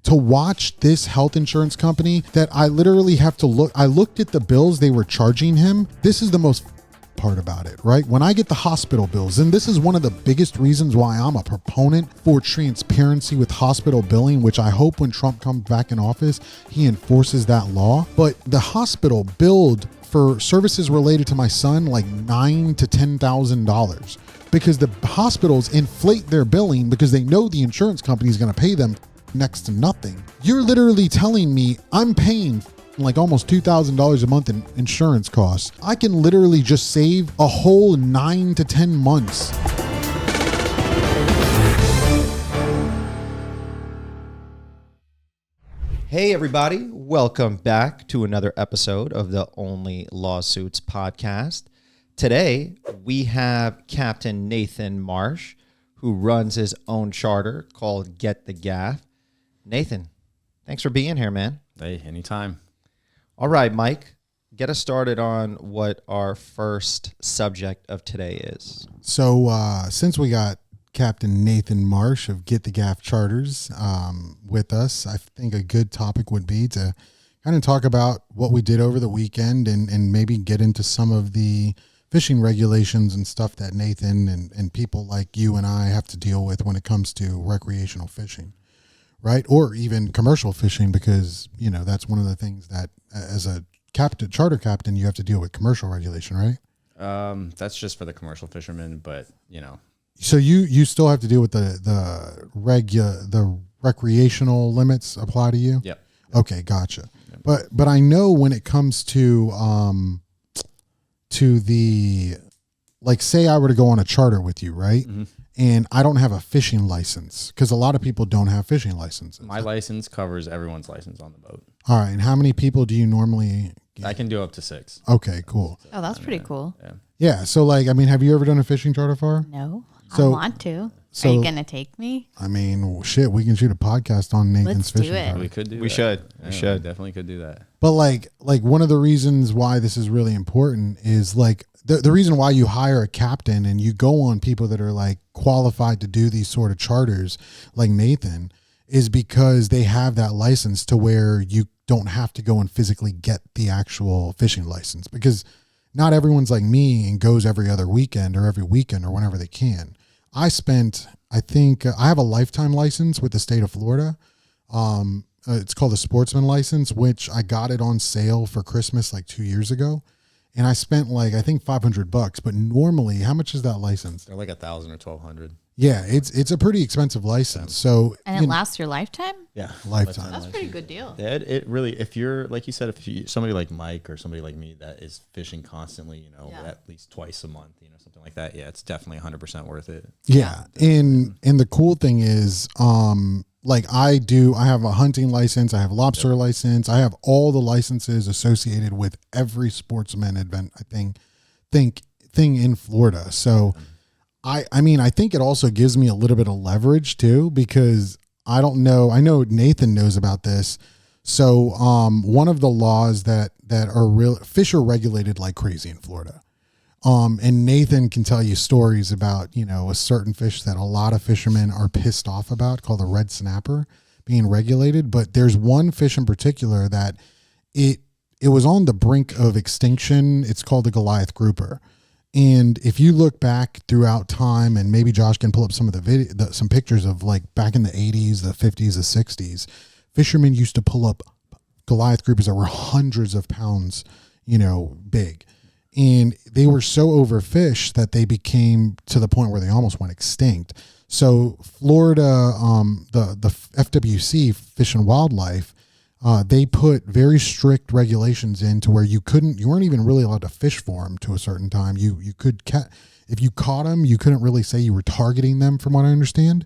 to watch this health insurance company that I literally have to look. I looked at the bills they were charging him. This is the most part about it, right? When I get the hospital bills, and this is one of the biggest reasons why I'm a proponent for transparency with hospital billing, which I hope when Trump comes back in office, he enforces that law. But the hospital billed for services related to my son like $9,000 to $10,000 because the hospitals inflate their billing because they know the insurance company is going to pay them next to nothing. You're literally telling me I'm paying like almost $2,000 a month in insurance costs. I can literally just save a whole 9 to 10 months. Hey everybody, welcome back to another episode of the Only Lawsuits podcast. Today, we have Captain Nathan Marsh, who runs his own charter called Get the Gaff. Nathan, thanks for being here, man. Hey, anytime. All right, Mike, get us started on what our first subject of today is. So since we got Captain Nathan Marsh of Get the Gaff Charters with us, I think a good topic would be to kind of talk about what we did over the weekend and maybe get into some of the fishing regulations and stuff that Nathan and people like you and I have to deal with when it comes to recreational fishing, right? Or even commercial fishing, because, you know, that's one of the things that as a charter captain, you have to deal with commercial regulation, right? That's just for the commercial fishermen, but, you know. So you still have to deal with the recreational limits apply to you? Yep. Okay, gotcha. Yep. But I know when it comes to the, like, say I were to go on a charter with you, right? Mm-hmm. And I don't have a fishing license, because a lot of people don't have fishing licenses. My license covers everyone's license on the boat. All right. And how many people do you normally get? I can do up to 6. Okay, cool. Oh, that's pretty cool. Yeah. So, like, I mean, have you ever done a fishing charter far? No, So- I want to. Are you going to take me? I mean, shit, we can shoot a podcast on Nathan's Let's do fishing it. charter. We could do We that. should. Yeah, We should. Definitely could do that. But like one of the reasons why this is really important is like the reason why you hire a captain and you go on people that are like qualified to do these sort of charters like Nathan is because they have that license to where you don't have to go and physically get the actual fishing license, because not everyone's like me and goes every other weekend or every weekend or whenever they can. I think I have a lifetime license with the state of Florida. It's called a sportsman license, which I got it on sale for Christmas like 2 years ago. And I spent like, I think $500, but normally how much is that license? They're like 1,000 or 1,200. Yeah. It's a pretty expensive license. So, And it lasts your lifetime? Yeah. Lifetime. That's a pretty good deal. Yeah, it really, if you're, like you said, if you, somebody like Mike or somebody like me that is fishing constantly, you know, at least twice a month, you know, something like that. Yeah, it's definitely 100% worth it. Yeah. And the cool thing is, like I have a hunting license, I have lobster license, I have all the licenses associated with every sportsman event, I think thing in Florida. So I mean, I think it also gives me a little bit of leverage too, because I know Nathan knows about this. So one of the laws that are real, fish are regulated like crazy in Florida. And Nathan can tell you stories about, you know, a certain fish that a lot of fishermen are pissed off about called the red snapper being regulated. But there's one fish in particular that it was on the brink of extinction. It's called the Goliath grouper. And if you look back throughout time, and maybe Josh can pull up some of some pictures of like back in the 80s, the 50s, the 60s, fishermen used to pull up Goliath groupers that were hundreds of pounds, you know, big. And they were so overfished that they became to the point where they almost went extinct. So Florida, the FWC, Fish and Wildlife, they put very strict regulations in to where you weren't even really allowed to fish for them to a certain time. You could if you caught them, you couldn't really say you were targeting them, from what I understand.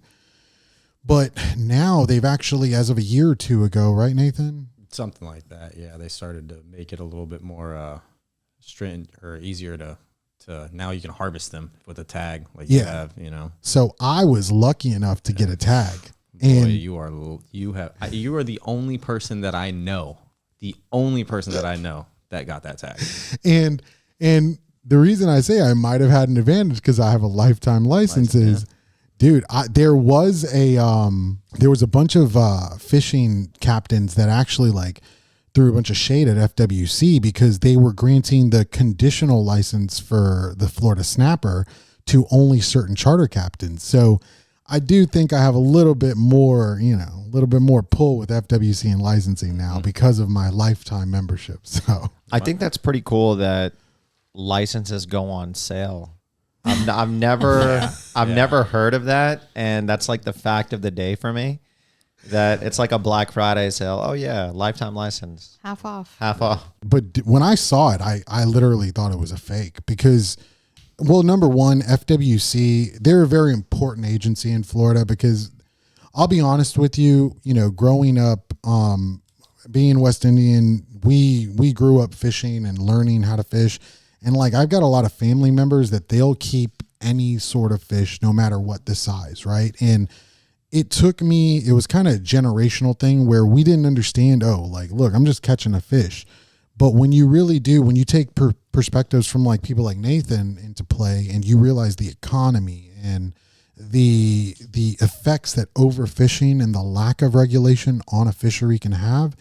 But now they've actually, as of a year or two ago, right, Nathan? Something like that. Yeah, they started to make it a little bit more stringent or easier to now you can harvest them with a tag like you have, you know. So I was lucky enough to get a tag. And boy, you are the only person that I know that got that tag. And the reason I say I might have had an advantage because I have a lifetime license is Dude, there was a bunch of fishing captains that actually like threw a bunch of shade at FWC because they were granting the conditional license for the Florida Snapper to only certain charter captains. So I do think I have a little bit more pull with FWC and licensing now because of my lifetime membership. So I think that's pretty cool that licenses go on sale. I've never heard of that, and that's like the fact of the day for me. That it's like a Black Friday sale. Oh yeah, lifetime license, Half off. half off. but when I saw it, I literally thought it was a fake because, well, number one, FWC, they're a very important agency in Florida because I'll be honest with you, growing up, being West Indian, we grew up fishing and learning how to fish. And like, I've got a lot of family members that they'll keep any sort of fish, no matter what the size. Right. And it was kind of a generational thing where we didn't understand, look, I'm just catching a fish. But when you really do, when you take perspectives from like people like Nathan into play and you realize the economy and the effects that overfishing and the lack of regulation on a fishery can have,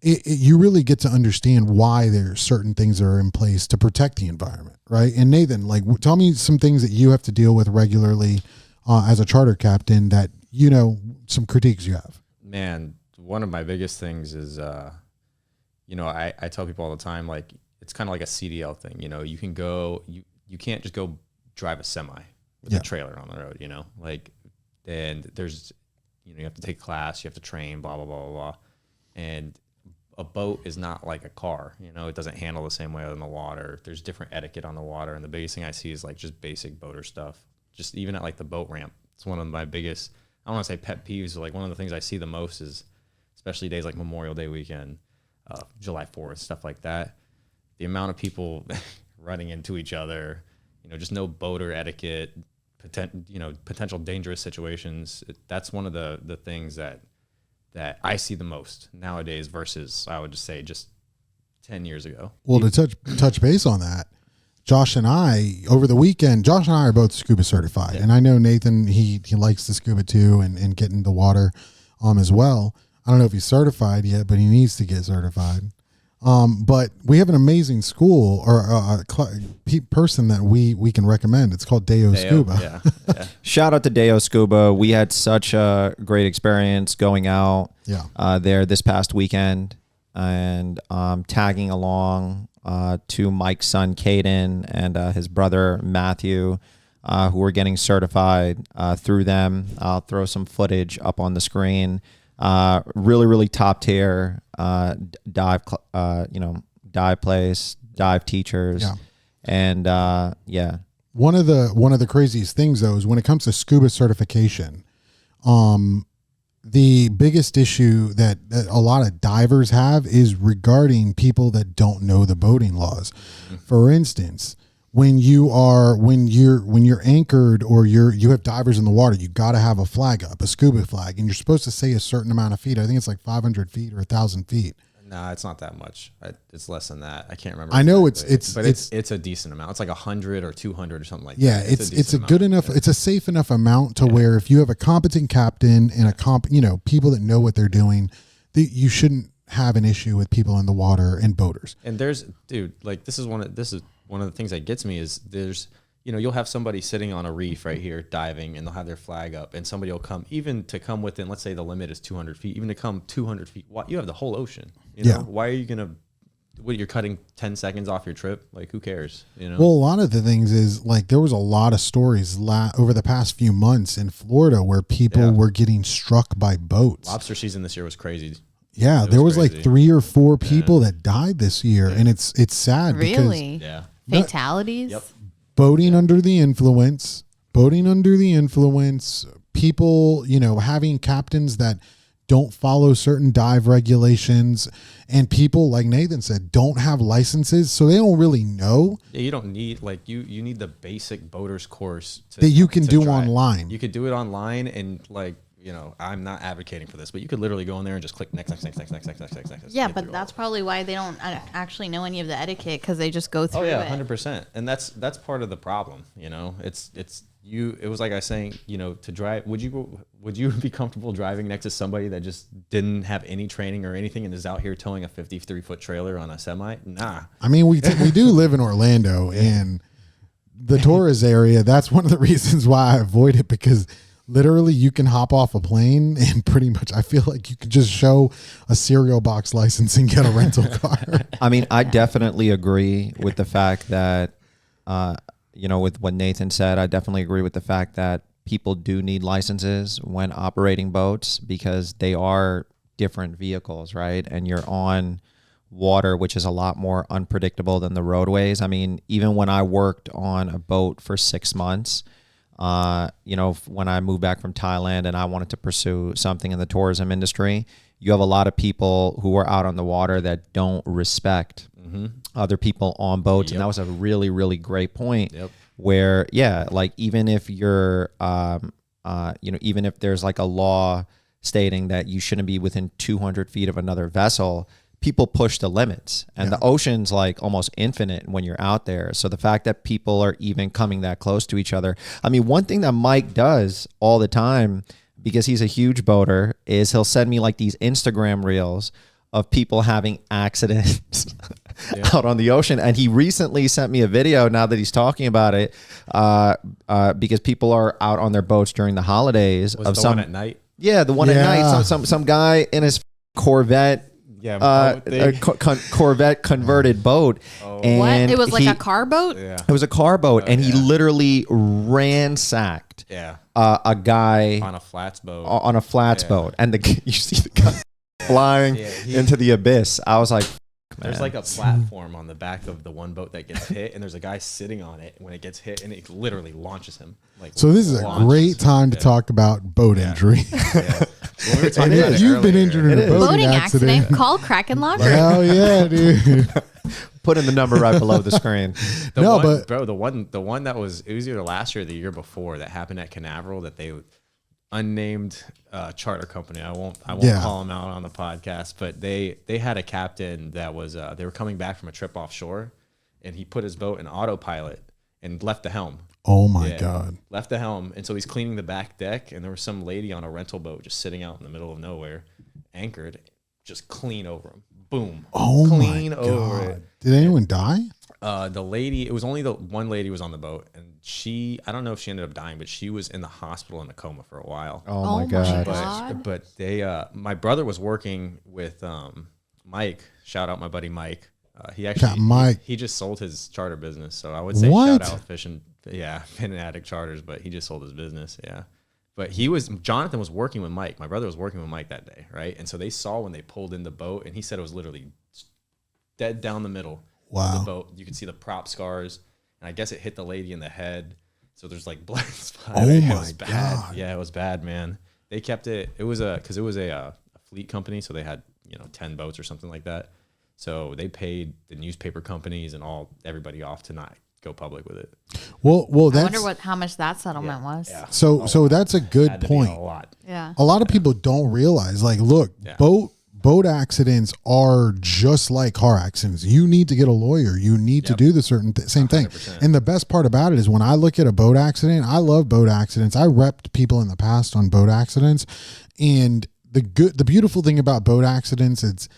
you really get to understand why there are certain things that are in place to protect the environment, right? And Nathan, like, tell me some things that you have to deal with regularly as a charter captain that, some critiques you have. Man, one of my biggest things is, I tell people all the time, like, it's kind of like a CDL thing. You can go, you can't just go drive a semi with a trailer on the road, and there's, you have to take class, you have to train, blah, blah, blah, blah, blah. And a boat is not like a car, it doesn't handle the same way on the water. There's different etiquette on the water. And the biggest thing I see is like just basic boater stuff. Just even at like the boat ramp, it's one of my biggest, I don't want to say pet peeves, but like one of the things I see the most is, especially days like Memorial Day weekend, July 4th, stuff like that. The amount of people running into each other, just no boater etiquette, potential dangerous situations. That's one of the things that I see the most nowadays versus, I would just say, just 10 years ago. Well, to touch base on that, Josh and I, over the weekend, Josh and I are both scuba certified. Yeah. And I know Nathan, he likes the scuba too and get in the water as well. I don't know if he's certified yet, but he needs to get certified. But we have an amazing school or a person that we can recommend. It's called Deo Scuba. Yeah. Shout out to Deo Scuba. We had such a great experience going out there this past weekend and tagging along to Mike's son, Caden, and his brother, Matthew, who were getting certified through them. I'll throw some footage up on the screen. Really, really top tier dive place, dive teachers, and One of the craziest things though is when it comes to scuba certification, the biggest issue that a lot of divers have is regarding people that don't know the boating laws. Mm-hmm. For instance, when you're anchored or you have divers in the water, you got to have a flag up, a scuba flag, and you're supposed to say a certain amount of feet. I think it's like 500 feet or 1,000 feet. No, it's not that much. It's less than that. I can't remember. I know exactly. It's a decent amount. It's like 100 or 200 or something like that. Yeah, it's a good enough. It's a safe enough amount to where if you have a competent captain and people that know what they're doing, you shouldn't have an issue with people in the water and boaters. And this is one of the things that gets me is you'll have somebody sitting on a reef right here diving and they'll have their flag up and somebody will come within, let's say the limit is 200 feet, even to come 200 feet. You have the whole ocean. Why are you going to, you're cutting 10 seconds off your trip? Like, who cares? Well, a lot of the things is like, there was a lot of stories over the past few months in Florida where people were getting struck by boats. Lobster season this year was crazy. Yeah. There was like 3 or 4 people that died this year. And it's sad really? because fatalities. Yep. Boating under the influence, people, having captains that don't follow certain dive regulations, and people, like Nathan said, don't have licenses, so they don't really know. Yeah, you don't need, you need the basic boaters course that you can do online. You could do it online, and I'm not advocating for this, but you could literally go in there and just click next. Yeah, but that's probably why they don't actually know any of the etiquette, because they just go through it. 100%. And that's part of the problem. It was like I was saying, to drive, would you be comfortable driving next to somebody that just didn't have any training or anything and is out here towing a 53-foot trailer on a semi? Nah. I mean, we do live in Orlando, and the tourist area, that's one of the reasons why I avoid it, because literally you can hop off a plane and pretty much I feel like you can just show a cereal box license and get a rental car. I mean, I definitely agree with the fact that, with what Nathan said, I definitely agree with the fact that people do need licenses when operating boats, because they are different vehicles, right? And you're on water, which is a lot more unpredictable than the roadways. I mean, even when I worked on a boat for 6 months, when I moved back from Thailand and I wanted to pursue something in the tourism industry, you have a lot of people who are out on the water that don't respect other people on boats. Yep. And that was a really, really great point. Yep. Where, like even if you're, even if there's like a law stating that you shouldn't be within 200 feet of another vessel, people push the limits, and the ocean's like almost infinite when you're out there. So the fact that people are even coming that close to each other. I mean, one thing that Mike does all the time, because he's a huge boater, is he'll send me like these Instagram reels of people having accidents out on the ocean. And he recently sent me a video, now that he's talking about it, because people are out on their boats during the holidays. Was the one at night? Yeah, the one at night. Some guy in his Corvette. Corvette converted boat. And what? It was like a car boat? Yeah. It was a car boat, and he literally ransacked a guy on a flats boat. On a flats boat, and you see the guy flying into the abyss. I was like, there's like a platform on the back of the one boat that gets hit, and there's a guy sitting on it when it gets hit, and it literally launches him. So this is a great time to talk about boat injury. Well, we were talking about you've been injured in a boating accident. Call Kraken Locker. Hell yeah, dude. Put in the number right below the screen. The one that was, it was either last year or the year before, that happened at Canaveral, that they unnamed charter company. I won't call them out on the podcast, but they had a captain that was they were coming back from a trip offshore, and he put his boat in autopilot and left the helm. Oh my God. Left the helm. And so he's cleaning the back deck, and there was some lady on a rental boat just sitting out in the middle of nowhere, anchored, just clean over him. Boom. Oh clean my God. over it. Did anyone die? The lady, it was only the one lady was on the boat, and I don't know if she ended up dying, but she was in the hospital in a coma for a while. Oh my God. But they, my brother was working with Mike. Shout out my buddy Mike. He just sold his charter business. So I would say shout out Fishing Addict Charters, but he just sold his business. Yeah. But Jonathan was working with Mike. My brother was working with Mike that day, right? And so they saw when they pulled in the boat, and he said it was literally dead down the middle of the boat. You could see the prop scars, and I guess it hit the lady in the head. So there's like blood spots. Oh it my was bad. God. Yeah, it was bad, man. They kept it. It was a fleet company, so they had 10 boats or something like that. So they paid the newspaper companies and everybody off to not go public with it. Well, I wonder how much that settlement was. Yeah. So that's a good point. A lot. Yeah. A lot of people don't realize, like, look, boat accidents are just like car accidents. You need to get a lawyer. You need to do the same thing. 100%. And the best part about it is when I look at a boat accident, I love boat accidents. I repped people in the past on boat accidents, and the beautiful thing about boat accidents is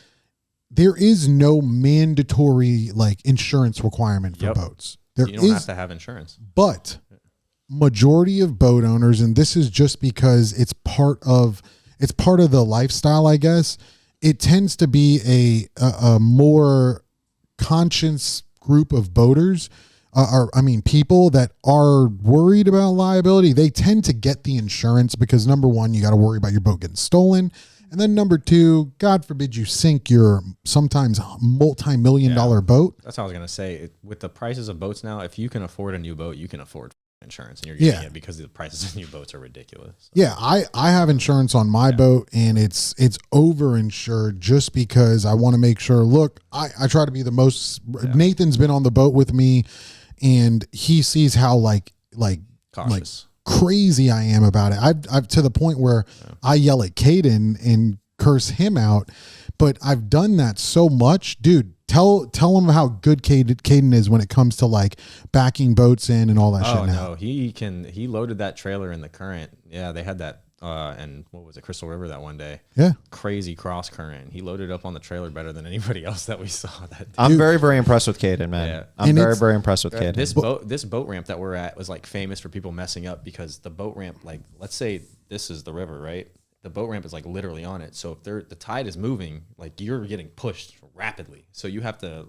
there is no mandatory like insurance requirement for boats. You don't have to have insurance. But majority of boat owners, and this is just because it's part of the lifestyle, I guess, it tends to be a more conscious group of boaters, people that are worried about liability. They tend to get the insurance because, number one, you got to worry about your boat getting stolen. And then number two, God forbid you sink your sometimes multi-million-dollar boat. That's what I was going to say. With the prices of boats now, if you can afford a new boat, you can afford insurance, and you're getting it because the prices of new boats are ridiculous. So. Yeah, I have insurance on my boat, and it's over-insured just because I want to make sure. Look, I try to be the most. Nathan's been on the boat with me, and he sees how like cautious. crazy I am about it. I've to the point where I yell at Caden and curse him out, but I've done that so much, dude. Tell him how good Caden is when it comes to like backing boats in and all that shit. Now. No, he loaded that trailer in the current. Yeah, they had that. And what was it, Crystal River that one day? Yeah, crazy cross current. He loaded up on the trailer better than anybody else that we saw that day. I'm very, very impressed with Caden, man. Yeah. I'm very, very impressed with Caden. This boat ramp that we're at was like famous for people messing up because the boat ramp, like let's say this is the river, right? The boat ramp is like literally on it. So if the tide is moving, like you're getting pushed rapidly. So you have to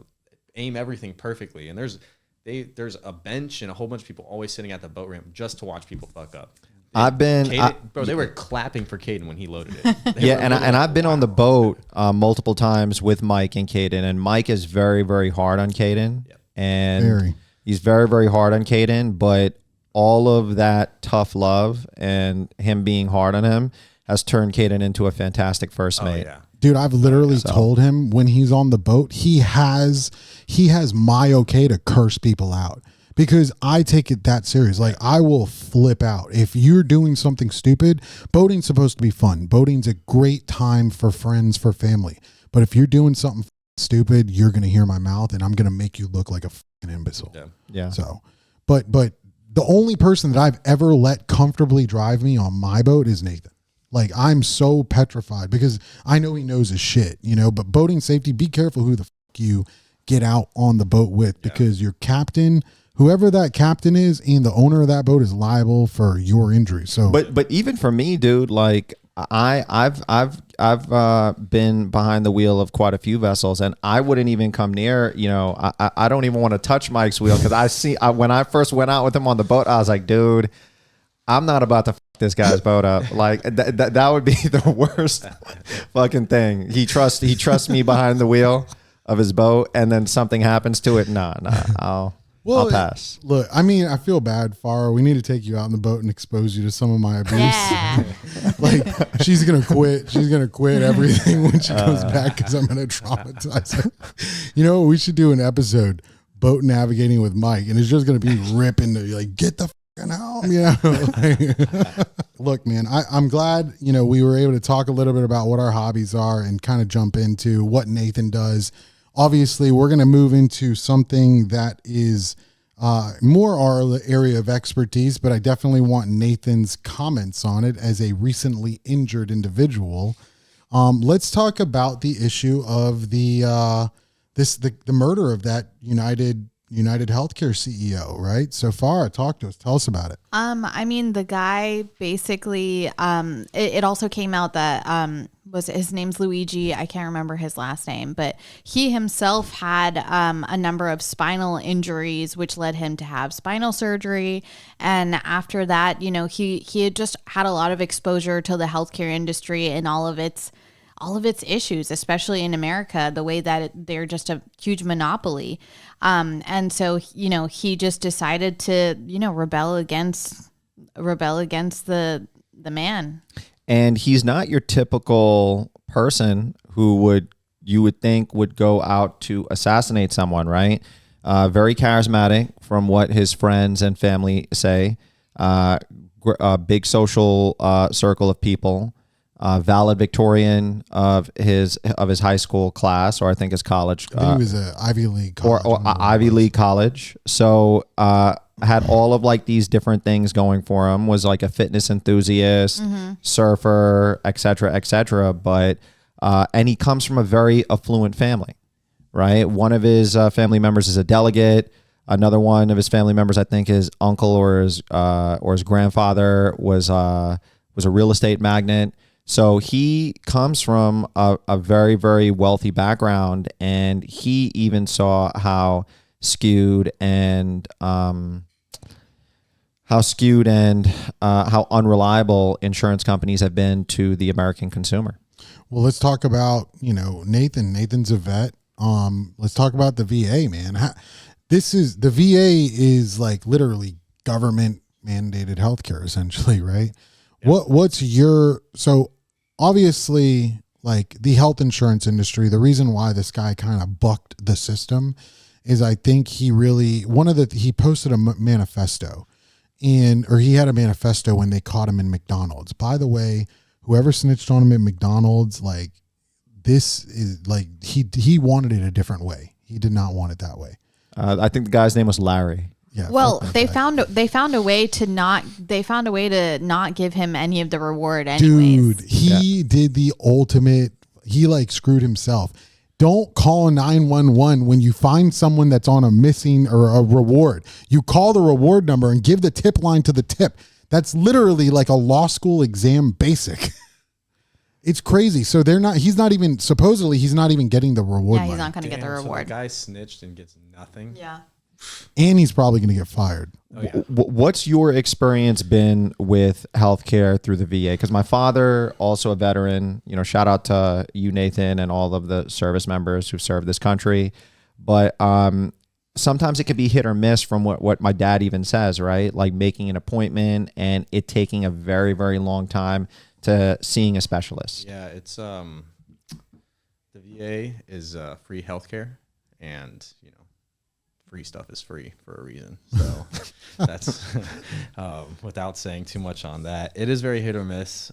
aim everything perfectly. And there's a bench and a whole bunch of people always sitting at the boat ramp just to watch people fuck up. They were clapping for Caden when he loaded it. And I've been on the boat multiple times with Mike and Caden, and Mike is very, very hard on Caden, and he's very, very hard on Caden. But all of that tough love and him being hard on him has turned Caden into a fantastic first mate. Yeah. Dude, I've literally told him when he's on the boat, he has my okay to curse people out. Because I take it that serious. Like, I will flip out. If you're doing something stupid, boating's supposed to be fun. Boating's a great time for friends, for family. But if you're doing something stupid, you're going to hear my mouth, and I'm going to make you look like a fucking imbecile. Yeah. So, but the only person that I've ever let comfortably drive me on my boat is Nathan. Like, I'm so petrified because I know he knows his shit, you know, but boating safety, be careful who the fuck you get out on the boat with because your captain... Whoever that captain is and the owner of that boat is liable for your injury. So, but even for me, dude, like I've been behind the wheel of quite a few vessels, and I wouldn't even come near. You know, I don't even want to touch Mike's wheel because when I first went out with him on the boat, I was like, dude, I'm not about to fuck this guy's boat up. Like that would be the worst fucking thing. He trusts me behind the wheel of his boat, and then something happens to it. Nah, I'll pass. Look, I mean, I feel bad, Farah. We need to take you out on the boat and expose you to some of my abuse. Yeah. Like, she's going to quit. She's going to quit everything when she comes back because I'm going to traumatize her. You know, we should do an episode, boat navigating with Mike, and it's just going to be ripping to you, like, get the fucking helm, you know? Look, man, I'm glad, you know, we were able to talk a little bit about what our hobbies are and kind of jump into what Nathan does. Obviously, we're going to move into something that is more our area of expertise, but I definitely want Nathan's comments on it as a recently injured individual. Let's talk about the issue of the murder of that United Healthcare CEO, right? So far, talk to us. Tell us about it. I mean, the guy basically, it also came out that his name's Luigi. I can't remember his last name, but he himself had a number of spinal injuries, which led him to have spinal surgery. And after that, you know, he had just had a lot of exposure to the healthcare industry and all of its issues, especially in America, the way that they're just a huge monopoly. And so, you know, he just decided to, you know, rebel against the man. And he's not your typical person who you would think would go out to assassinate someone, right? Very charismatic from what his friends and family say. A big social circle of people. Valedictorian of his high school class, or I think his college. I think he was an Ivy League college. Or Ivy League college. So had all of like these different things going for him, was like a fitness enthusiast, surfer, et cetera, but and he comes from a very affluent family, right? One of his family members is a delegate. Another one of his family members, I think his uncle or his grandfather was a real estate magnate. So he comes from a very, very wealthy background, and he even saw how skewed and how unreliable insurance companies have been to the American consumer. Well, let's talk about, you know, Nathan. Nathan's a vet. Let's talk about the VA, man. The VA is like literally government mandated healthcare, essentially, right? Yeah. So obviously, like the health insurance industry, the reason why this guy kind of bucked the system is I think he posted a manifesto, or he had a manifesto when they caught him in McDonald's. By the way, whoever snitched on him at McDonald's, like, this is like, he wanted it a different way. He did not want it that way. I think the guy's name was Larry. Yeah. Well, they found a way to not give him any of the reward anyways. Dude, he did the ultimate. He like screwed himself. Don't call 911 when you find someone that's on a missing or a reward. You call the reward number and give the tip line to the tip. That's literally like a law school exam basic. It's crazy. So he's not even getting the reward. Yeah, he's money. not going to get the So reward. the guy snitched and gets nothing. Yeah. And he's probably going to get fired. Oh, yeah. What's your experience been with healthcare through the VA? Because my father, also a veteran, shout out to you, Nathan, and all of the service members who served this country. But sometimes it could be hit or miss from what my dad even says, right? Like making an appointment and it taking a very, very long time to seeing a specialist. Yeah, it's the VA is free healthcare, and free stuff is free for a reason. So that's without saying too much on that. It is very hit or miss.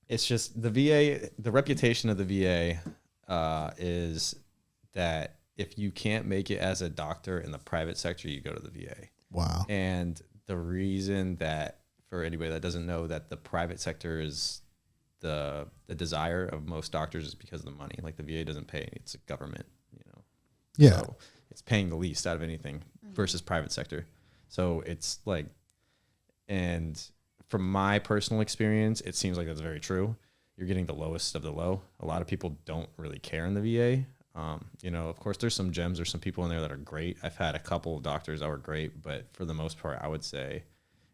It's just the VA. The reputation of the VA is that if you can't make it as a doctor in the private sector, you go to the VA. Wow. And the reason that, for anybody that doesn't know, that the private sector is the desire of most doctors is because of the money. Like the VA doesn't pay; it's a government. Yeah. So it's paying the least out of anything versus private sector. So it's like, and from my personal experience, it seems like that's very true. You're getting the lowest of the low. A lot of people don't really care in the VA. Of course, there's some gems or some people in there that are great. I've had a couple of doctors that were great, but for the most part, I would say,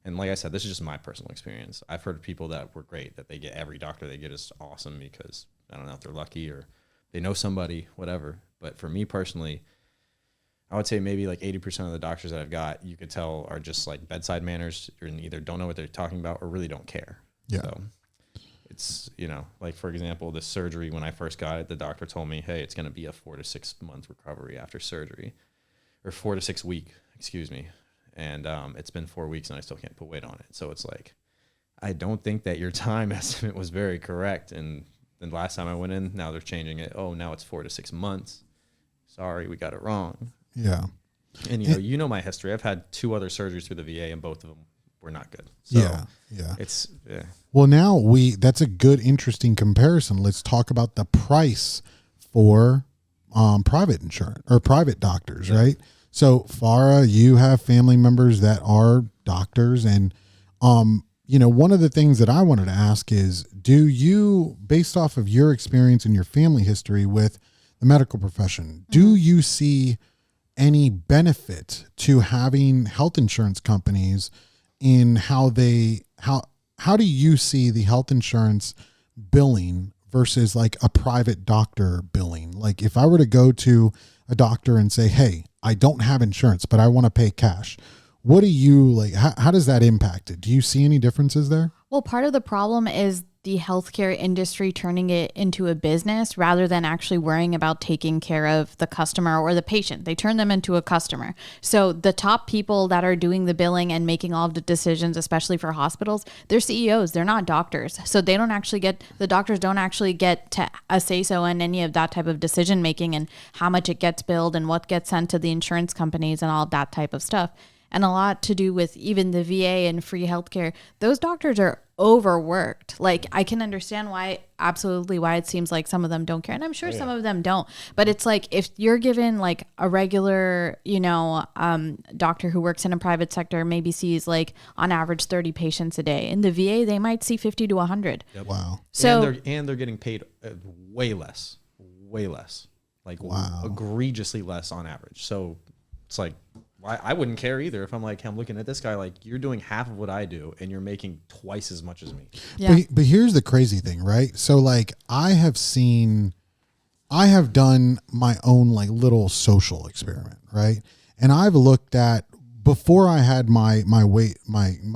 and like I said, this is just my personal experience. I've heard of people that were great, that they get every doctor they get is awesome because, I don't know if they're lucky or they know somebody, whatever. But for me personally, I would say maybe like 80% of the doctors that I've got, you could tell are just like bedside manners, and either don't know what they're talking about or really don't care. Yeah. So it's, like for example, the surgery, when I first got it, the doctor told me, hey, it's going to be a 4 to 6 month recovery after surgery, or 4 to 6 week, excuse me. And it's been 4 weeks and I still can't put weight on it. So it's like, I don't think that your time estimate was very correct. And then last time I went in, now they're changing it. Oh, now it's 4 to 6 months. Sorry, we got it wrong. Yeah. And you know my history. I've had 2 other surgeries through the VA, and both of them were not good. So yeah. It's Well, now that's a good, interesting comparison. Let's talk about the price for private insurance or private doctors, right? So, Farah, you have family members that are doctors, and one of the things that I wanted to ask is, do you, based off of your experience and your family history with the medical profession, do you see any benefit to having health insurance companies in how do you see the health insurance billing versus like a private doctor billing? Like if I were to go to a doctor and say, hey, I don't have insurance, but I want to pay cash. What do you like? How does that impact it? Do you see any differences there? Well, part of the problem is the healthcare industry turning it into a business rather than actually worrying about taking care of the customer or the patient. They turn them into a customer. So the top people that are doing the billing and making all of the decisions, especially for hospitals, they're CEOs. They're not doctors. So the doctors don't actually get to a say-so in any of that type of decision making and how much it gets billed and what gets sent to the insurance companies and all that type of stuff. And a lot to do with even the VA and free healthcare. Those doctors are overworked. Like I can understand why it seems like some of them don't care. And I'm sure some of them don't. But it's like if you're given like a regular, doctor who works in a private sector maybe sees like on average 30 patients a day. In the VA, they might see 50 to 100. Yep. Wow. So and they're getting paid way less, like egregiously less on average. So it's like, I wouldn't care either if I'm looking at this guy like you're doing half of what I do and you're making twice as much as me. yeah. But here's the crazy thing, right? So like I have done my own like little social experiment, right? And I've looked at, before I had my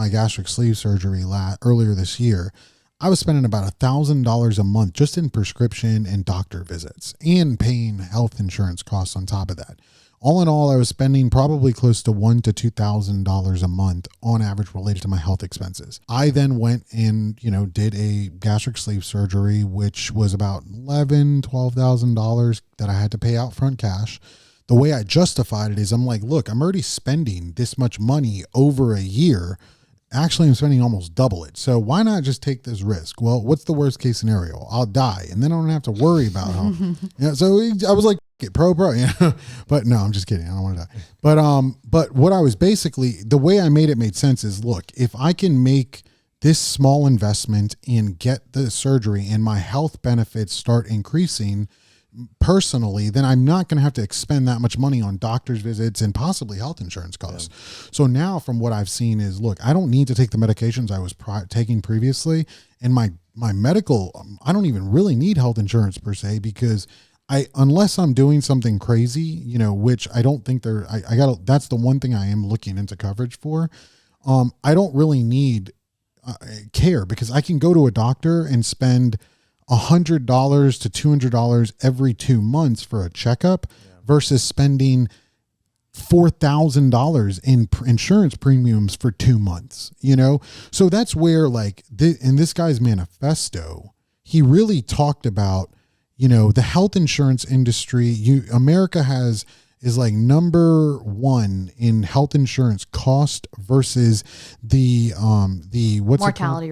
gastric sleeve surgery earlier this year, I was spending about $1,000 a month just in prescription and doctor visits and paying health insurance costs on top of that. All in all, I was spending probably close to $1,000 to $2,000 a month on average related to my health expenses. I then went and, did a gastric sleeve surgery, which was about $12,000 that I had to pay out front cash. The way I justified it is I'm like, look, I'm already spending this much money over a year. Actually, I'm spending almost double it. So why not just take this risk? Well, what's the worst case scenario? I'll die, and then I don't have to worry about how. So I was like, pro, but no, I'm just kidding. I don't want to die. But what I was basically, the way I made it made sense is, look, if I can make this small investment and get the surgery and my health benefits start increasing personally, then I'm not going to have to expend that much money on doctor's visits and possibly health insurance costs. Yeah. So now from what I've seen is, look, I don't need to take the medications I was taking previously, and my medical, I don't even really need health insurance per se, because unless I'm doing something crazy, which I don't think that's the one thing I am looking into coverage for. I don't really need care, because I can go to a doctor and spend $100 to $200 every 2 months for a checkup versus spending $4,000 in insurance premiums for 2 months, So that's where, like, in this guy's manifesto, he really talked about, the health insurance industry. America is like number one in health insurance cost versus the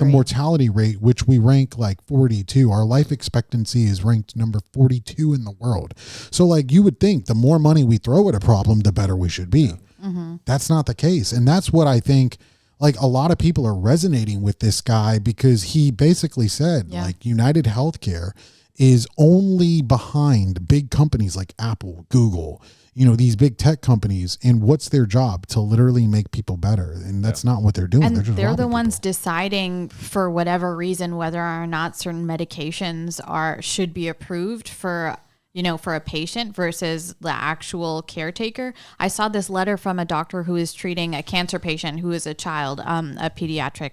mortality rate, which we rank like 42. Our life expectancy is ranked number 42 in the world. So like, you would think the more money we throw at a problem, the better we should be. Mm-hmm. That's not the case. And that's what I think, like, a lot of people are resonating with this guy, because he basically said, like, United Healthcare is only behind big companies like Apple, Google, these big tech companies, and what's their job? To literally make people better. And that's not what they're doing. And they're the ones deciding, for whatever reason, whether or not certain medications should be approved for a patient versus the actual caretaker. I saw this letter from a doctor who is treating a cancer patient who is a child, a pediatric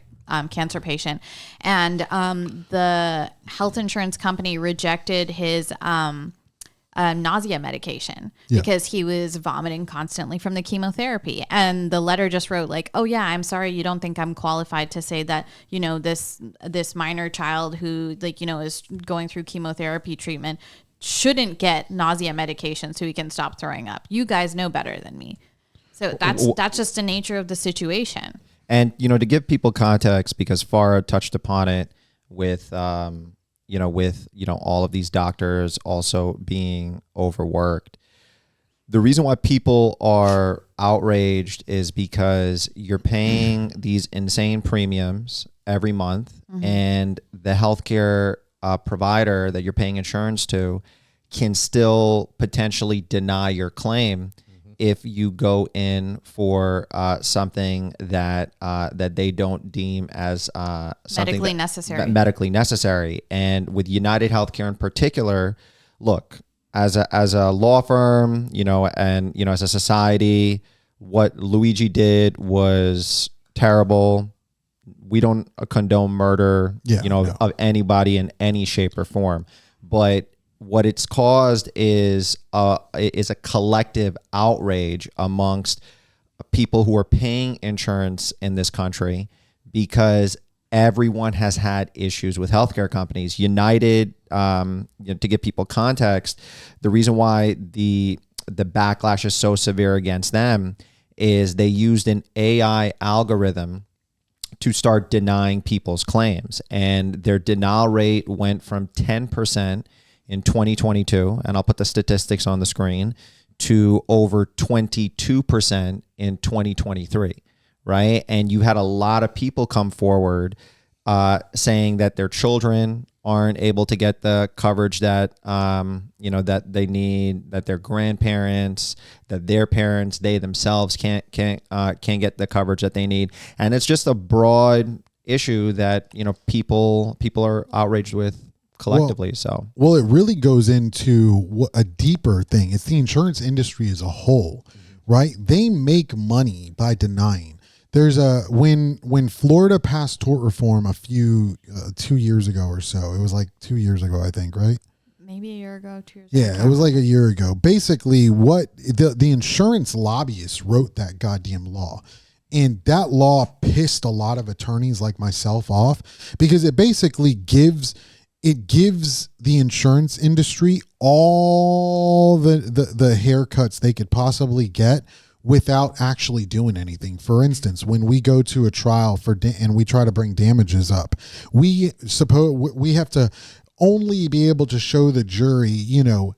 cancer patient. And the health insurance company rejected his nausea medication because he was vomiting constantly from the chemotherapy. And the letter just wrote like, oh yeah, I'm sorry, you don't think I'm qualified to say that, this minor child who is going through chemotherapy treatment shouldn't get nausea medication so he can stop throwing up. You guys know better than me. So that's just the nature of the situation. And, to give people context, because Farah touched upon it with, all of these doctors also being overworked. The reason why people are outraged is because you're paying these insane premiums every month, and the healthcare provider that you're paying insurance to can still potentially deny your claim if you go in for something that they don't deem as something medically necessary. And with United Healthcare in particular, look, as a law firm, and as a society, what Luigi did was terrible. We don't condone murder, of anybody in any shape or form, but what it's caused is a collective outrage amongst people who are paying insurance in this country, because everyone has had issues with healthcare companies. United, to give people context, the reason why the backlash is so severe against them is they used an AI algorithm to start denying people's claims, and their denial rate went from 10% in 2022, and I'll put the statistics on the screen, to over 22% in 2023, right? And you had a lot of people come forward saying that their children aren't able to get the coverage that that they need, that their grandparents, that their parents, they themselves can't get the coverage that they need, and it's just a broad issue that people are outraged with collectively. Well, it really goes into a deeper thing. It's the insurance industry as a whole, right? They make money by denying. There's when Florida passed tort reform 2 years ago or so. It was like 2 years ago, I think, right? maybe a year ago, 2 years Yeah, ago. it was like a year ago. Basically, what the insurance lobbyists wrote that goddamn law. And that law pissed a lot of attorneys like myself off because it basically gives the insurance industry all the haircuts they could possibly get without actually doing anything. For instance, when we go to a trial and we try to bring damages up, we have to only be able to show the jury,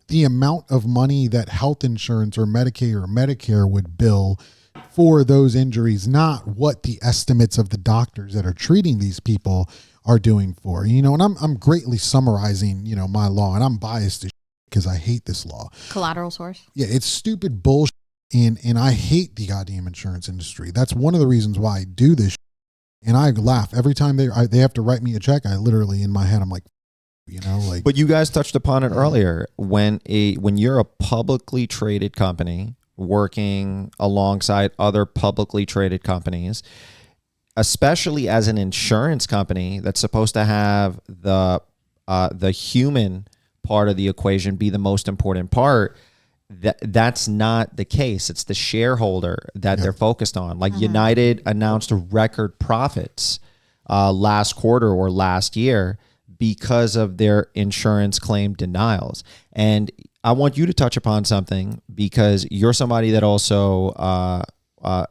the amount of money that health insurance or Medicaid or Medicare would bill for those injuries, not what the estimates of the doctors that are treating these people are doing for, and I'm greatly summarizing, my law, and I'm biased because I hate this law. Collateral source. Yeah, it's stupid bullshit. And I hate the goddamn insurance industry. That's one of the reasons why I do this. And I laugh every time they have to write me a check. I literally in my head, I'm like, But you guys touched upon it earlier. When you're a publicly traded company working alongside other publicly traded companies, especially as an insurance company that's supposed to have the human part of the equation be the most important part. That's not the case. It's the shareholder that they're focused on. Like United announced record profits last quarter or last year because of their insurance claim denials. And I want you to touch upon something because you're somebody that also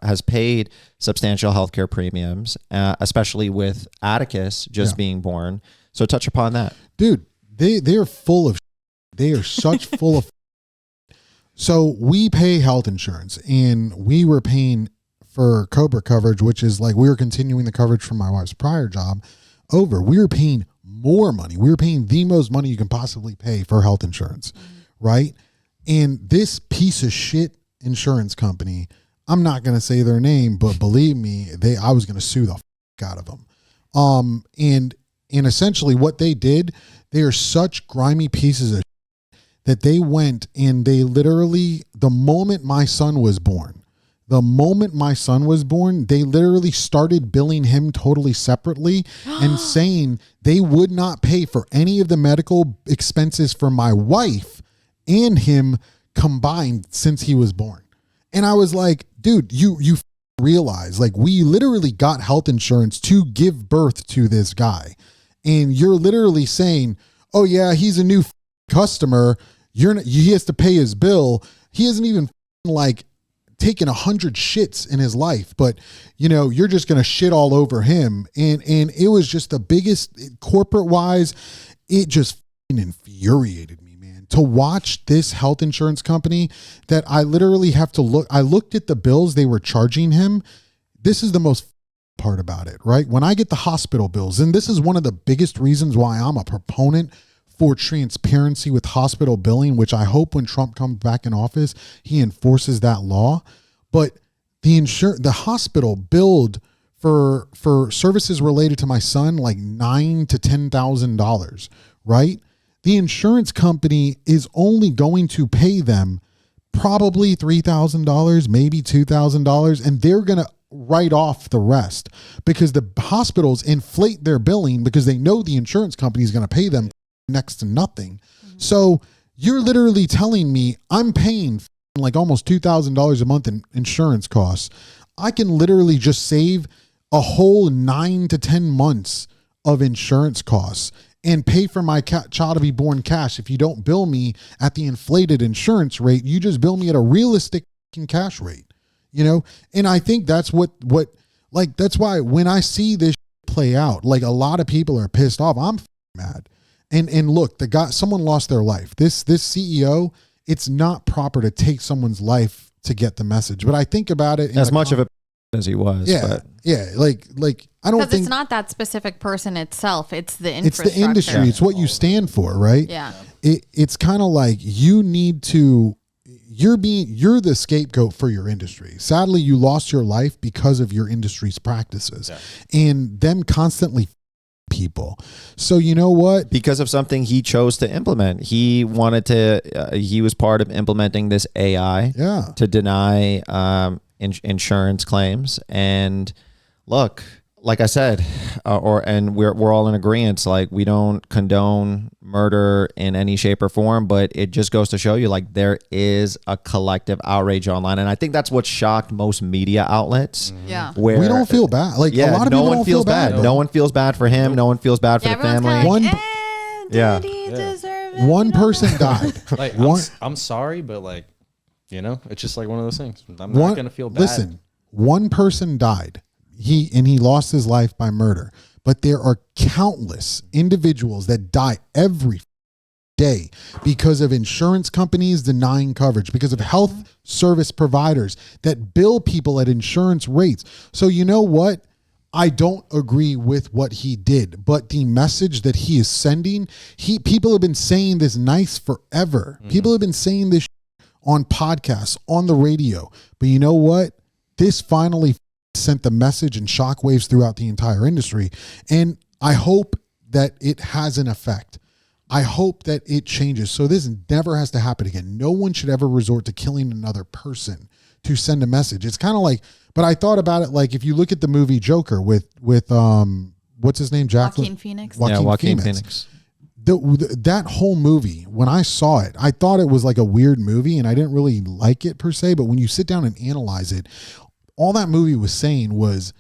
has paid substantial healthcare premiums, especially with Atticus just being born. So touch upon that. Dude, they're full of they are such full of So we pay health insurance, and we were paying for COBRA coverage, which is like we were continuing the coverage from my wife's prior job over. We were paying more money. We were paying the most money you can possibly pay for health insurance, right? And this piece of shit insurance company, I'm not going to say their name, but believe me, I was going to sue the out of them. And essentially what they did, they are such grimy pieces of that they went and they literally, the moment my son was born, they literally started billing him totally separately and saying they would not pay for any of the medical expenses for my wife and him combined since he was born. And I was like, dude, you realize, like, we literally got health insurance to give birth to this guy. And you're literally saying, oh yeah, he's a new customer. He has to pay his bill. He hasn't even like taken 100 shits in his life, but you're just going to shit all over him. And it was just the biggest corporate wise. It just infuriated me, man, to watch this health insurance company that I literally have to look. I looked at the bills they were charging him. This is the most part about it, right? When I get the hospital bills, and this is one of the biggest reasons why I'm a proponent for transparency with hospital billing, which I hope when Trump comes back in office, he enforces that law. But the hospital billed for services related to my son like $9,000 to $10,000, right? The insurance company is only going to pay them probably $3,000, maybe $2,000, and they're going to write off the rest because the hospitals inflate their billing because they know the insurance company is going to pay them next to nothing. So you're literally telling me I'm paying like almost $2,000 a month in insurance costs. I can literally just save a whole 9 to 10 months of insurance costs and pay for my child to be born cash. If you don't bill me at the inflated insurance rate, you just bill me at a realistic cash rate, And I think that's that's why when I see this play out, like a lot of people are pissed off. I'm mad. And look, someone lost their life. This CEO, it's not proper to take someone's life to get the message. But I think about it as much of a as he was. Yeah, but. yeah. Like I don't think it's not that specific person itself. It's the infrastructure. It's the industry. It's what you stand for, right? Yeah. It's kind of like you need to. You're the scapegoat for your industry. Sadly, you lost your life because of your industry's practices, and them constantly people. So you know what? Because of something he chose to implement, he wanted to. He was part of implementing this AI to deny insurance claims. And look, like I said, we're all in agreement. Like, we don't condone murder in any shape or form, but it just goes to show you like there is a collective outrage online, and I think that's what shocked most media outlets. Yeah. Where We don't feel bad. Like yeah, a lot of no people one don't feels feel bad. No one feels bad for him. No one feels bad for the everyone's family. kinda One- like, Yeah. did he deserve it? One We don't person know. died. Like One- I'm sorry, but like, you know, it's just like one of those things. I'm not One- gonna feel bad. Listen, one person died. He lost his life by murder. But there are countless individuals that die every day because of insurance companies denying coverage, because of health service providers that bill people at insurance rates. So you know what? I don't agree with what he did, but the message that he is sending, people have been saying this nice forever. People have been saying this on podcasts, on the radio. But you know what? This finally sent the message and shockwaves throughout the entire industry. And I hope that it has an effect. I hope that it changes. So this never has to happen again. No one should ever resort to killing another person to send a message. It's kind of like, but I thought about it like if you look at the movie Joker with what's his name? Joaquin Phoenix. Joaquin Phoenix. That whole movie, when I saw it, I thought it was like a weird movie and I didn't really like it per se. But when you sit down and analyze it, all that movie was saying was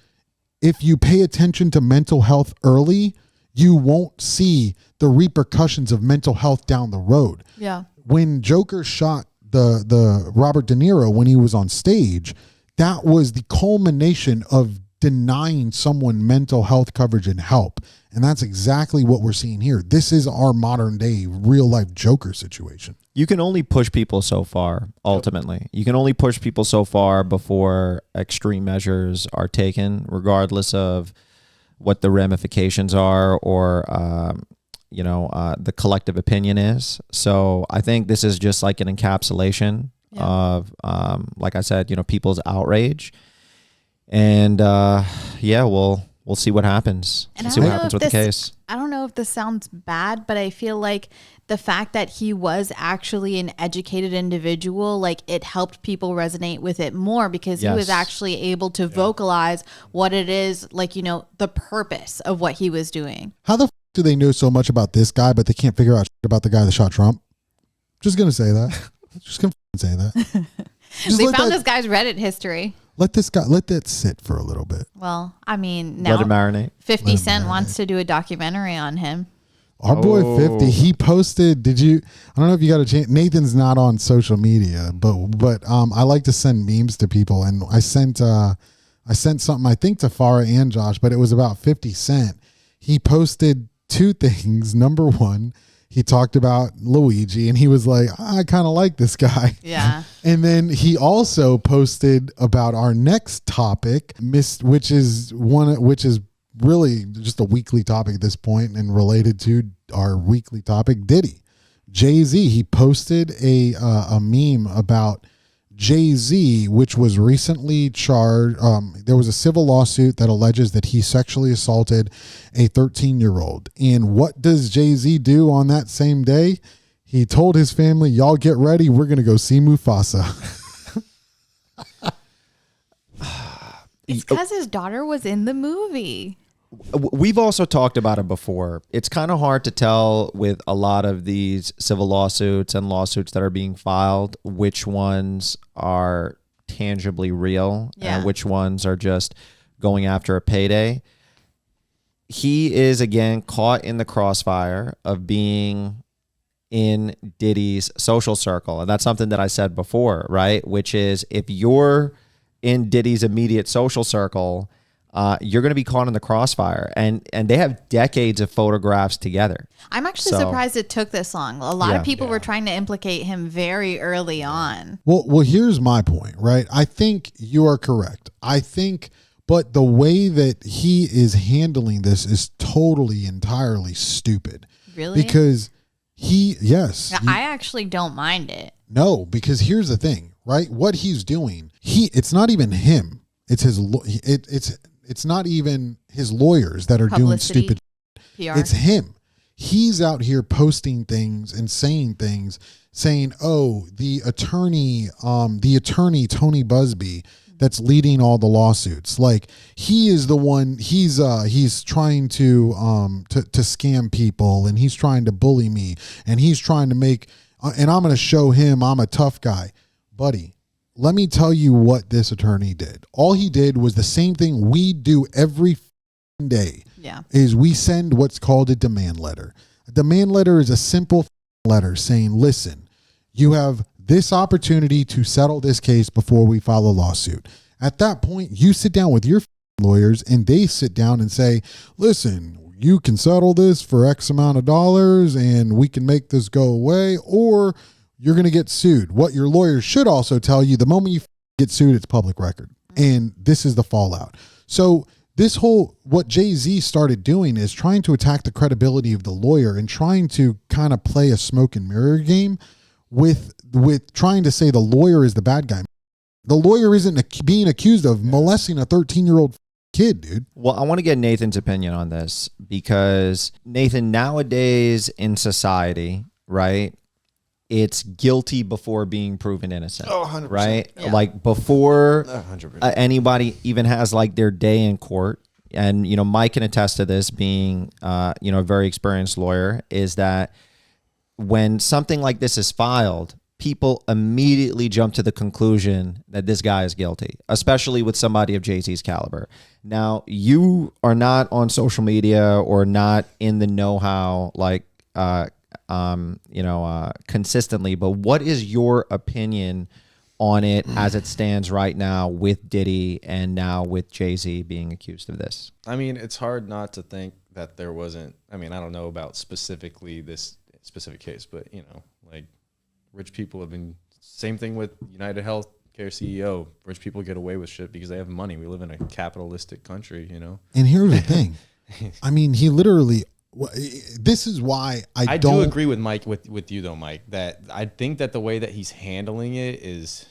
if you pay attention to mental health early, you won't see the repercussions of mental health down the road. Yeah. When Joker shot the Robert De Niro when he was on stage, that was the culmination of denying someone mental health coverage and help. And that's exactly what we're seeing here. This is our modern day real life Joker situation. You can only push people so far, ultimately. You can only push people so far before extreme measures are taken, regardless of what the ramifications are or, the collective opinion is. So I think this is just like an encapsulation of, like I said, people's outrage. And, we'll see what happens. And We'll I see don't what know happens if with the this- case. I don't know if this sounds bad, but I feel like the fact that he was actually an educated individual, like it helped people resonate with it more because he was Yes. actually able to vocalize what it is, like, the purpose of what he was doing. How the do they know so much about this guy, but they can't figure out about the guy that shot Trump? Just going to say that. Just going to say that. Just They let found that- this guy's Reddit history. Let that sit for a little bit. Well, I mean, Let it now marinate. 50 Cent wants to do a documentary on him. Our boy Oh. 50, he posted, I don't know if you got a chance. Nathan's not on social media, but I like to send memes to people. And I sent something, I think to Farah and Josh, but it was about 50 Cent. He posted two things. Number one, he talked about Luigi and he was like, I kind of like this guy. Yeah. And then he also posted about our next topic, which is really just a weekly topic at this point and related to our weekly topic, Diddy. Jay-Z, he posted a meme about Jay-Z, which was recently charged. There was a civil lawsuit that alleges that he sexually assaulted a 13-year-old. And what does Jay-Z do on that same day? He told his family, y'all get ready. We're going to go see Mufasa. It's because his daughter was in the movie. We've also talked about it before. It's kind of hard to tell with a lot of these civil lawsuits and lawsuits that are being filed, which ones are tangibly real and which ones are just going after a payday. He is, again, caught in the crossfire of being in Diddy's social circle. And that's something that I said before, right? Which is if you're in Diddy's immediate social circle, you're going to be caught in the crossfire. And they have decades of photographs together. I'm actually surprised it took this long. A lot of people were trying to implicate him very early on. Well, here's my point, right? I think you are correct. But the way that he is handling this is totally, entirely stupid. Really? Because I actually don't mind it. No, because here's the thing, right? What he's doing, it's not even him. It's his. It's not even his lawyers that are Publicity, doing stupid. PR. It's him. He's out here posting things and saying, "Oh, the attorney Tony Busby, that's leading all the lawsuits. Like he is the one. He's trying to scam people, and he's trying to bully me, and he's trying to make. And I'm going to show him I'm a tough guy, buddy. Let me tell you what this attorney did. All he did was the same thing we do every day. Yeah. Is we send what's called a demand letter. A demand letter is a simple letter saying, listen, you have this opportunity to settle this case before we file a lawsuit. At that point, you sit down with your lawyers and they sit down and say, listen, you can settle this for X amount of dollars and we can make this go away, or you're going to get sued. What your lawyer should also tell you, the moment you get sued, it's public record. And this is the fallout. So this whole, what Jay-Z started doing is trying to attack the credibility of the lawyer and trying to kind of play a smoke and mirror game with trying to say the lawyer is the bad guy. The lawyer isn't being accused of molesting a 13-year-old kid, dude. Well, I want to get Nathan's opinion on this because, Nathan, nowadays in society, right, it's guilty before being proven innocent. Oh, 100%. Right? Yeah. Like before 100%. anybody even has like their day in court, and, you know, Mike can attest to this being, you know, a very experienced lawyer, is that when something like this is filed, people immediately jump to the conclusion that this guy is guilty, especially with somebody of Jay-Z's caliber. Now, you are not on social media or not in the know-how, like, consistently, but what is your opinion on it as it stands right now with Diddy and now with Jay-Z being accused of this? I mean, it's hard not to think that there wasn't, I mean, I don't know about specifically this specific case, but, you know, like rich people have been, same thing with United Healthcare CEO. Rich people get away with shit because they have money. We live in a capitalistic country, you know? And here's the thing. I mean, he literally, this is why I don't do agree with Mike, with you though, Mike, that I think that the way that he's handling it is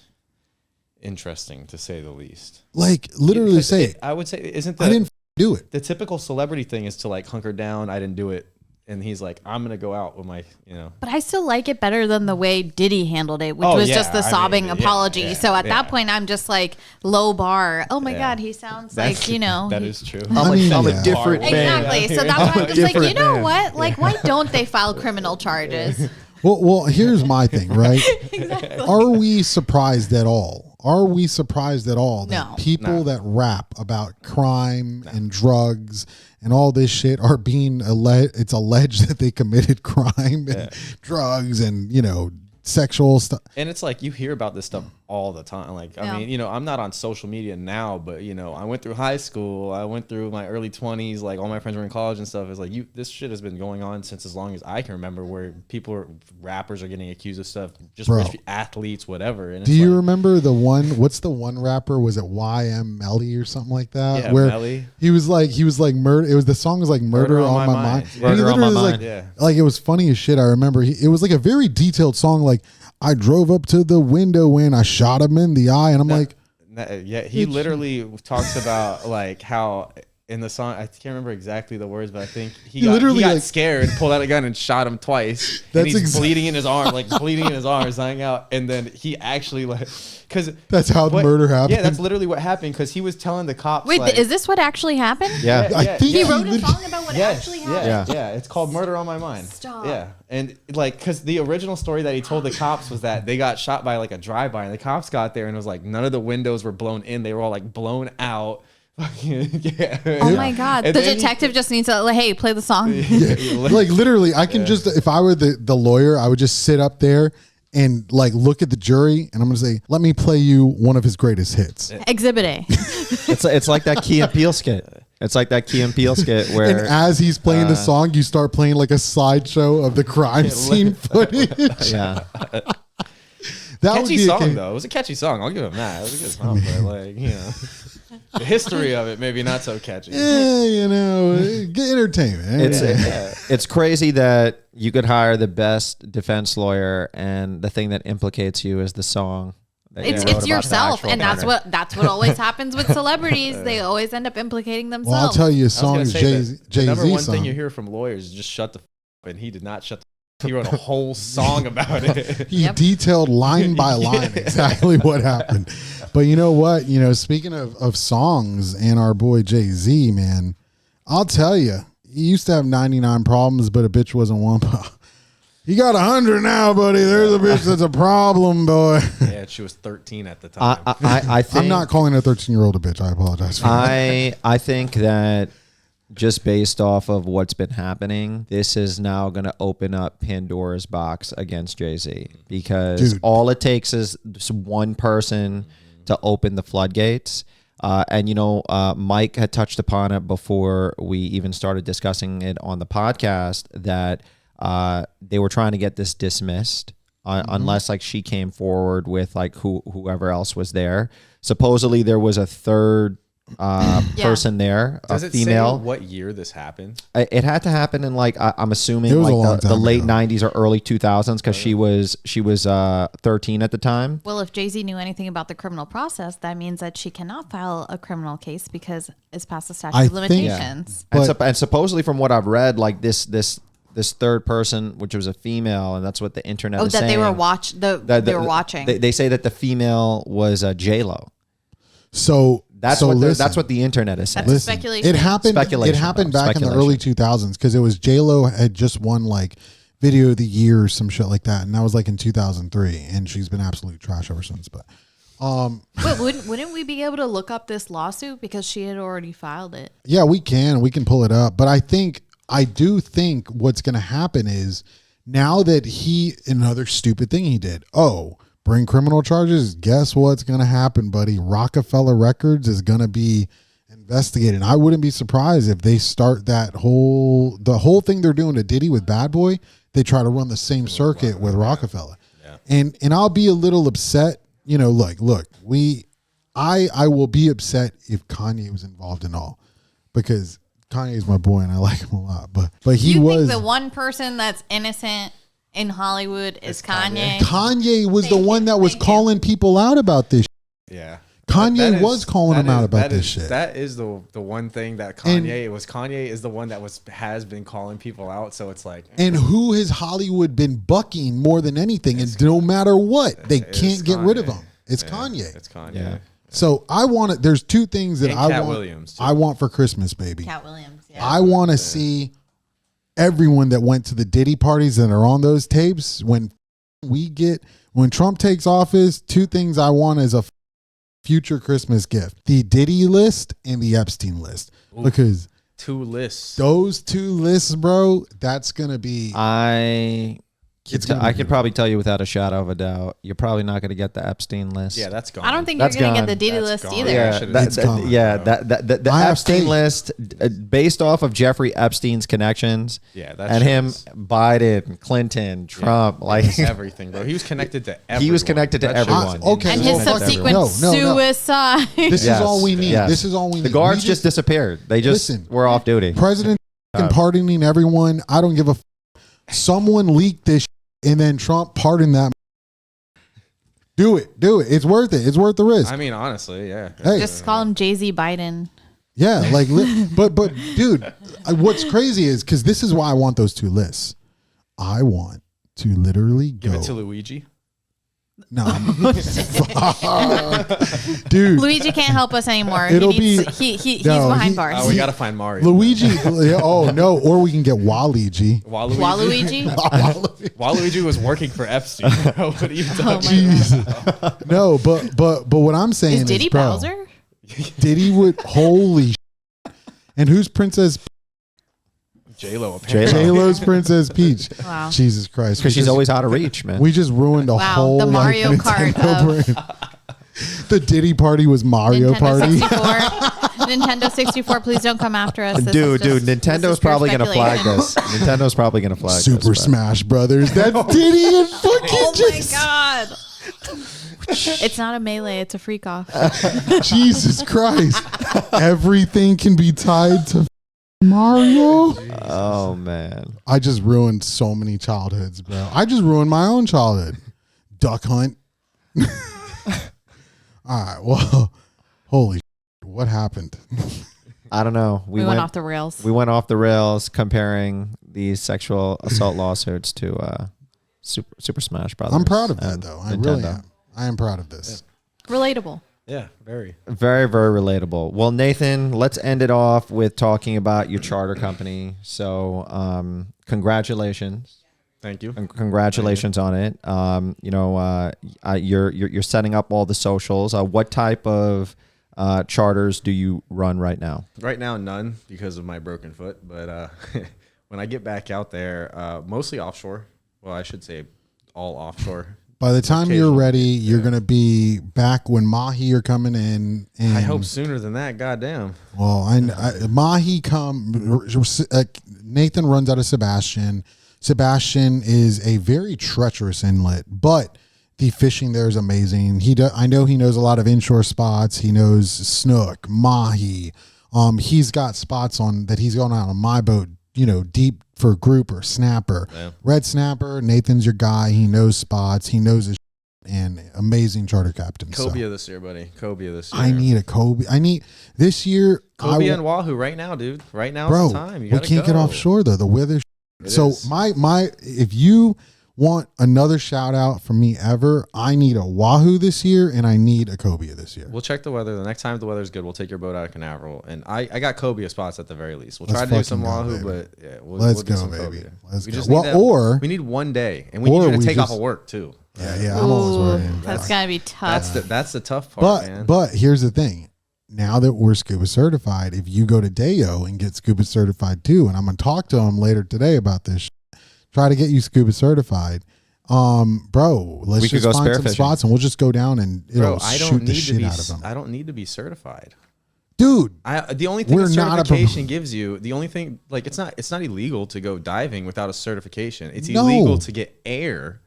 interesting to say the least. like literally say, I would say, isn't I didn't do it. the typical celebrity thing is to like hunker down. I didn't do it. And he's like, I'm going to go out with my, you know. But I still like it better than the way Diddy handled it, which Oh, was yeah, just the I mean, sobbing yeah, apology. yeah, so at yeah. that point, I'm just like, low bar. Oh my Yeah. God, he sounds That's- like, you know. That is true. I mean, I'm yeah. a different man. Exactly. So that's why I'm just like, you know what? Like, why don't they file criminal charges? Well, here's my thing, right? Exactly. Are we surprised at all? Are we surprised at all that No. people that rap about crime and drugs and all this shit are being it's alleged that they committed crime and drugs and, you know, sexual stuff. And it's like you hear about this stuff all the time. Like, I Yeah. mean, you know, I'm not on social media now, but, you know, I went through high school. I went through my early 20s. Like, all my friends were in college and stuff. It's like, this shit has been going on since as long as I can remember, where rappers are getting accused of stuff, just Bro. rich athletes, whatever. And Do it's you like, remember the one? What's the one rapper? Was it YM Melly or something like that? Yeah, where Melly. he was like murder. It was the song was like murder on my mind. Yeah. And he Murder on my literally was mind. like, Yeah. like it was funny as shit. I remember it was like a very detailed song. Like I drove up to the window and I shot him in the eye, and I'm like, Yeah, he literally talks about like how in the song, I can't remember exactly the words, but I think he got like- scared, pulled out a gun and shot him twice. That's And he's exact- bleeding in his arm, lying out. And then he actually because that's how the murder happened. Yeah, that's literally what happened because he was telling the cops. Wait, like, is this what actually happened? Yeah. I think He wrote a lit- song about what actually happened. Yeah, it's called Murder on My Mind. Stop. Yeah, and like, because the original story that he told the cops was that they got shot by like a drive-by, and the cops got there and it was like none of the windows were blown in; they were all like blown out. Yeah. Oh my God. And The then detective just needs to, like, hey, play the song. like literally, I can just, if I were the lawyer, I would just sit up there and like look at the jury, and I'm gonna say, let me play you one of his greatest hits. Exhibit A. It's like that Key and Peele skit. It's like that Key and Peele skit And where as he's playing the song, you start playing like a slideshow of the crime scene footage. yeah. That would catchy be a song case- though. It was a catchy song. I'll give him that. It was a good song, but like, you know, the history of it maybe not so catchy. Yeah, you know, get entertainment. It's crazy that you could hire the best defense lawyer, and the thing that implicates you is the song. That you wrote It's about yourself, the and actual that's what always happens with celebrities. They always end up implicating themselves. Well, I'll tell you, a I was song gonna is say Jay-Z the number one song. thing you hear from lawyers is just shut the f up, and he did not shut the He wrote a whole song about it. He detailed line by line exactly what happened. But you know what? You know, speaking of songs and our boy Jay-Z, man, I'll tell you, he used to have 99 problems, but a bitch wasn't one. He got 100 now, buddy. There's a bitch that's a problem, boy. Yeah, she was 13 at the time. I think I'm not calling a 13-year-old a bitch. I apologize for that. I think that just based off of what's been happening, this is now going to open up Pandora's box against Jay-Z, because all it takes is just one person to open the floodgates. And, you know, Mike had touched upon it before we even started discussing it on the podcast, that they were trying to get this dismissed unless like she came forward with like whoever else was there. Supposedly there was a third person there, Does a female. Say what year this happened? It had to happen in like I'm assuming was a long like the time late ago. 90s or early 2000s, because she was 13 at the time. Well, if Jay-Z knew anything about the criminal process, that means that she cannot file a criminal case because it's past the statute of limitations. And supposedly from what I've read, like this third person, which was a female, and that's what the internet is that saying. they were watching. They say that the female was J-Lo. So that's what the internet is saying. That's speculation. It happened. Speculation, It happened bro. back in the Speculation. early 2000s, because it was J-Lo had just won like Video of the Year or some shit like that, and that was like in 2003, and she's been absolute trash ever since. But Wait, wouldn't we be able to look up this lawsuit because she had already filed it? yeah, we can pull it up. But I do think what's going to happen is, now that another stupid thing he did. Bring criminal charges. Guess what's going to happen, buddy? Rockefeller Records is going to be investigated. I wouldn't be surprised if they start the whole thing they're doing to Diddy with Bad Boy. They try to run the same circuit with Rockefeller. Yeah. And I'll be a little upset. You know, look, I will be upset if Kanye was involved in all, because Kanye's my boy and I like him a lot. But he was think the one person that's innocent in Hollywood is Kanye. Kanye was the one that was calling people out about this. Yeah. Kanye was calling him out about this shit. That is the one thing that Kanye is the one that has been calling people out. So it's like, and who has Hollywood been bucking more than anything? And no matter what, they can't get rid of him. It's Kanye. It's Kanye. Yeah. So I want it. There's two things that And I Cat want. Williams, too. I want for Christmas, baby. Cat Williams. Yeah. I want to see everyone that went to the Diddy parties and are on those tapes. When Trump takes office, two things I want as a future Christmas gift: the Diddy list and the Epstein list. Ooh. Because two lists. those two lists, bro, that's gonna be. I could probably tell you without a shadow of a doubt, you're probably not going to get the Epstein list. Yeah, that's gone. I don't think That's you're going to gone. get the Diddy That's list gone. either. Yeah, the I have Epstein faith. list, based off of Jeffrey Epstein's connections, Yeah, that and him, shows- Biden, Clinton, Trump, like everything, bro. He was connected to everyone. he was connected to That shows everyone. Okay, And well, his fuck it. subsequent No. suicide. This Yes, is all we need. yes. This is all we need. The guards We just disappeared. They just Listen. were off duty. President pardoning everyone. I don't give a. Someone leaked this and then Trump pardoned that. Do it. It's worth it. It's worth the risk. I mean, honestly, yeah. Hey. Just call him Jay-Z Biden. Yeah, like, but dude, what's crazy is, because this is why I want those two lists. I want to literally go. Give it to Luigi. No, dude. Luigi can't help us anymore. It'll He's No, behind he- bars. Oh, we gotta find Mario. Luigi. Oh no, or we can get Waluigi. Waluigi. Waluigi? Waluigi was working for Epstein. Bro. What are you talking about? No, but what I'm saying Is is, Diddy bro, Bowser? Diddy would holy. And who's Princess J-Lo, apparently. J-Lo's Princess Peach? Wow. Jesus Christ, Because she's always out of reach, man. we just ruined a Wow, whole the Mario Nintendo Kart brand. The Diddy party was Mario Nintendo Party. 64. Nintendo 64, please don't come after us. This Dude, is just- Nintendo this is is pure probably going to flag speculation. this. Nintendo's probably going to flag Super this. Smash Brothers. That's Diddy and fucking Oh my Jesus. god. It's not a melee, it's a freak off. Jesus Christ. Everything can be tied to Mario. Oh, man. I just ruined so many childhoods, bro. I just ruined my own childhood. Duck Hunt. All right. Well, holy shit, what happened? I don't know. We went off the rails. We went off the rails comparing these sexual assault lawsuits to Super Smash Brothers. I'm proud of that, and though. I Nintendo. really am. I am proud of this. Relatable. Yeah, very. Very, very relatable. Well, Nathan, let's end it off with talking about your charter company. So, congratulations. Thank you. Congratulations on it. You're setting up all the socials. What type of charters do you run right now? Right now, none because of my broken foot. But when I get back out there, mostly offshore. Well, I should say all offshore. By the time you're ready, you're going to be back when Mahi are coming in. And, I hope sooner than that. Goddamn. Well, Mahi Nathan runs out of Sebastian. Sebastian is a very treacherous inlet, but the fishing there is amazing. I know he knows a lot of inshore spots. He knows snook, mahi. He's got spots on that he's going out on my boat, deep for grouper, snapper, red snapper. Nathan's your guy. He knows spots. He knows his and amazing charter captain. Cobia this year, buddy. Cobia this year. I need a Cobia. I need this year. Cobia and Wahoo right now, dude. Right now bro, is the time. We can't get offshore though. The weather. So my if you want another shout out from me ever, I need a Wahoo this year and I need a Cobia this year. We'll check the weather. The next time the weather's good, we'll take your boat out of Canaveral. And I got Cobia spots at the very least. We'll Let's try to do some fucking go, Wahoo, baby. but yeah, Let's we'll do go, some baby. Cobia. Let's we go. just Well, need that, or we need one day, and we need you to take off of work too. Yeah, I'm always worried. That's gotta be tough. That's the tough part, man. But here's the thing. Now that we're scuba certified, if you go to Deo and get scuba certified too, and I'm gonna talk to him later today about this, try to get you scuba certified. Bro, let's just find some spots and we'll just go down and shoot the shit out of them. I don't need to be certified. Dude, the only thing a certification gives you, the only thing, like it's not illegal to go diving without a certification. It's illegal to get air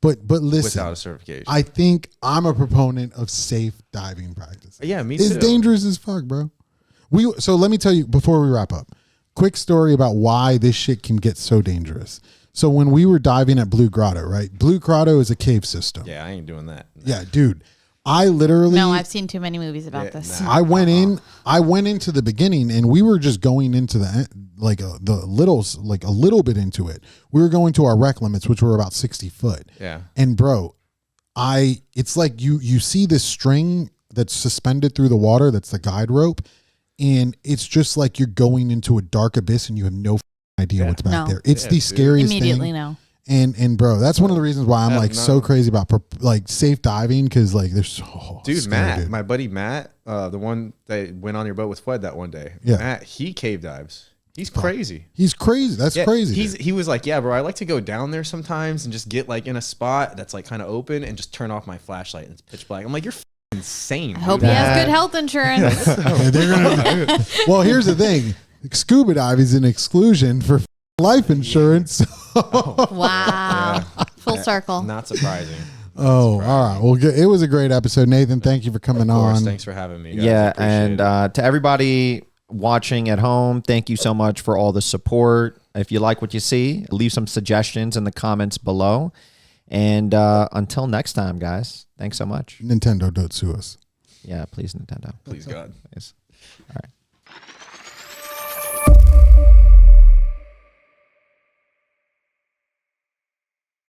but listen, without a certification. I think I'm a proponent of safe diving practices. Yeah, me too. It's dangerous as fuck, bro. So let me tell you before we wrap up, quick story about why this shit can get so dangerous. So when we were diving at Blue Grotto, right? Blue Grotto is a cave system. Yeah, I ain't doing that. Yeah, dude. I literally I've seen too many movies about this. I went into the beginning and we were just going into a little bit into it. We were going to our rec limits, which were about 60 foot. Yeah. And bro, it's like you see this string that's suspended through the water. That's the guide rope. And it's just like you're going into a dark abyss and you have no idea what's back there. It's the scariest Immediately thing. No. And bro, that's one of the reasons why I'm so crazy about safe diving because there's dude, Matt, my buddy Matt, the one that went on your boat with Fred that one day. Yeah, Matt, he cave dives. He's crazy. He's crazy. That's crazy. He was like, yeah, bro, I like to go down there sometimes and just get like in a spot that's like kind of open and just turn off my flashlight and it's pitch black. I'm like, you're insane. I hope he has good health insurance. Well, here's the thing: scuba diving is an exclusion for life insurance. Wow. Full circle. Not surprising. All right. Well, it was a great episode, Nathan. Thank you for coming on. Thanks for having me, guys. Yeah, and to everybody watching at home, thank you so much for all the support. If you like what you see, leave some suggestions in the comments below. And until next time, guys, thanks so much. Nintendo, don't sue us. Yeah, please, Nintendo. Please, God. Please. All right.